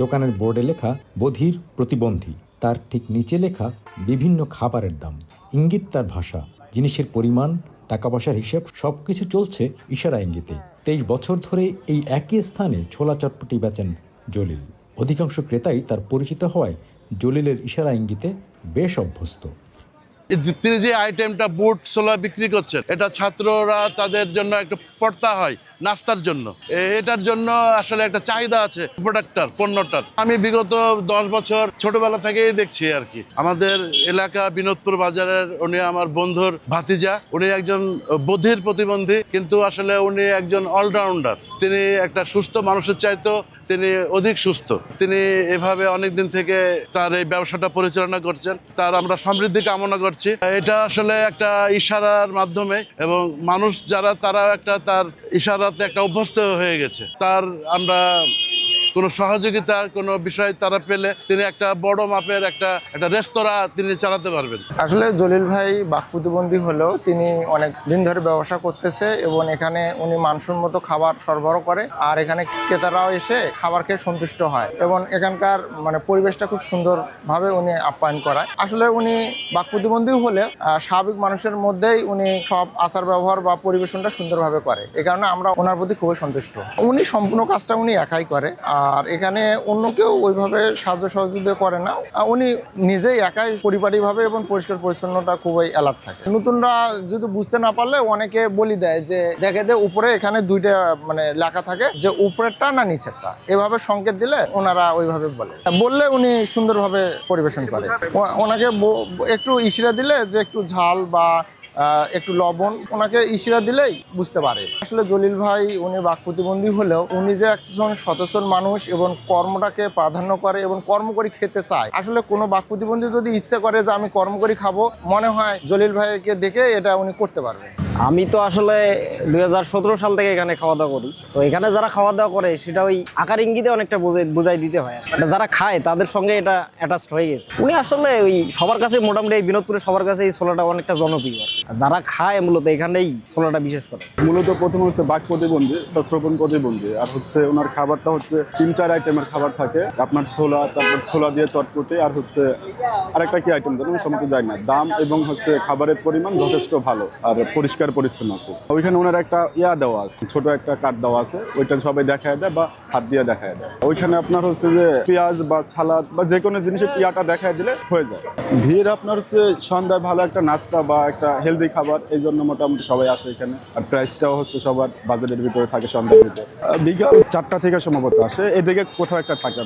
দোকানের বোর্ডে লেখা বধির প্রতিবন্ধী, তার ঠিক নিচে লেখা বিভিন্ন খাবারের দাম। ইঙ্গিত তার ভাষা, জিনিসের পরিমাণ, টাকা পয়সার হিসেব সবকিছু চলছে ইশারা ইঙ্গিতে। 23 বছর ধরে এই একই স্থানে ছোলা চটপটি বেচেন জলিল। অধিকাংশ ক্রেতাই তার পরিচিত হওয়ায় জলিলের ইশারা ইঙ্গিতে বেশ অভ্যস্ত। তিনি যে আইটেমটা বুট ছোলা বিক্রি করছেন, এটা ছাত্ররা তাদের জন্য একটা পড়তা হয় নাস্তার জন্য। এটার জন্য আসলে একটা চাহিদা আছে প্রোডাক্টটার, পণ্যটার। আমি বিগত 10 বছর ছোটবেলা থেকেই দেখছি আর কি। আমাদের এলাকা বিনোদপুর বাজারের উনি আমার বন্ধুর ভাতিজা। উনি একজন বধির প্রতিবন্ধী, কিন্তু আসলে উনি একজন অলরাউন্ডার। তিনি একটা সুস্থ মানুষের চাইতেও তিনি অধিক সুস্থ। তিনি এভাবে অনেকদিন থেকে তার এই ব্যবসাটা পরিচালনা করছেন। তার আমরা সমৃদ্ধি কামনা করছি। এটা আসলে একটা ইশারার মাধ্যমে, এবং মানুষ যারা তারা একটা তার ইশারাতে একটা অভ্যস্ত হয়ে গেছে। তার আমরা কোনো সহযোগিতা কোনো বিষয় তারা পেলে তিনি একটা বড় মাপের একটা রেস্তোরাঁ তিনি চালাতে পারবেন। আসলে জলিল ভাই বাক প্রতিবন্ধী হলেও তিনি অনেক দিন ধরে ব্যবসা করতেছে এবং এখানে উনি মানসম্মত খাবার সরবরাহ করে, আর এখানে ক্রেতারাও এসে খাবার খেয়ে সন্তুষ্ট হয় এবং এখানকার পরিবেশটা খুব সুন্দরভাবে উনি আপ্যায়ন করায়। আসলে উনি বাক প্রতিবন্ধী হলে স্বাভাবিক মানুষের মধ্যেই উনি সব আচার ব্যবহার বা পরিবেশনটা সুন্দরভাবে করে। এই কারণে আমরা ওনার প্রতি খুবই সন্তুষ্ট। উনি সম্পূর্ণ কাজটা উনি একাই করে, আর এখানে অন্য কেউ ওইভাবে সাহায্য সহযোগিতা করে না। উনি নিজেই একাই পরিপাটিভাবে এবং পরিষ্কার পরিচ্ছন্নতা খুবই অ্যালার্ট থাকে। নতুনরা যদি বুঝতে না পারলে অনেকে বলি দেয় যে দেখে উপরে এখানে দুইটা লেখা থাকে যে উপরেরটা না নিচেরটা, এভাবে সংকেত দিলে ওনারা ওইভাবে বললে উনি সুন্দরভাবে পরিবেশন করে। ওনাকে একটু ইশারা দিলে যে একটু ঝাল বা একটু লবণ, ওনাকে ইশারা দিলেই বুঝতে পারে। আসলে জলিল ভাই উনি বাক প্রতিবন্ধী হলেও উনি যে একজন সচেতন মানুষ এবং কর্মটাকে প্রাধান্য করে এবং কর্ম করে খেতে চায়। আসলে কোনো বাক প্রতিবন্ধী যদি ইচ্ছে করে যে আমি কর্ম করে খাবো, মনে হয় জলিল ভাইকে দেখে এটা উনি করতে পারবে। আমি তো আসলে 2017 সাল থেকে এখানে খাওয়া দাওয়া করি। তো এখানে যারা খাওয়া দাওয়া করে সেটা ওই আকার ইঙ্গিতে অনেকটা বুঝাই দিতে হয়। এটা যারা খায় তাদের সঙ্গে এটা অ্যাটাচড হয়ে গেছে। উনি আসলে ওই সবার কাছে মোটামুটি এই বিনোদপুরে সবার কাছে এই ছোলাটা অনেকটা জনপ্রিয়। যারা খায় মূলত এখানেই ছোলাটা বিশেষ করে। মূলত প্রথম হচ্ছে বাক প্রতিবন্ধী বা শ্রবণ প্রতিবন্ধী, আর হচ্ছে ওনার খাবারটা হচ্ছে 3-4 আইটেমের খাবার থাকে। আপনার ছোলা, তারপর ছোলা দিয়ে চটপটি, আর হচ্ছে আরেকটা কি আইটেম জানেন সম্মতি যায় না। দাম এবং হচ্ছে খাবারের পরিমাণ যথেষ্ট ভালো আর পরিষ্কার পরিচ্ছন্নতা। ওইখানে ওনার একটা দেওয়া আছে, ছোট একটা কার্ড দেওয়া আছে, ওইটা সবাই দেখায় দেয় বা হাত দিয়ে দেখায় দেয়। ওইখানে আপনার হচ্ছে যে পেঁয়াজ বা সালাদ বা যে কোনো জিনিসের ইয়াটা দেখায় দিলে হয়ে যায়। ভিড় আপনার হচ্ছে সন্ধ্যায় ভালো একটা নাস্তা বা একটা হেলদি খাবার, এই জন্য মোটামুটি সবাই আসে এখানে। আর প্রাইসটাও হচ্ছে সবার বাজেটের ভিতরে থাকে। সন্ধ্যার ভিতরে বিকাল 4টা থেকে সম্ভবত আসে, এদিকে কোথাও একটা থাকে।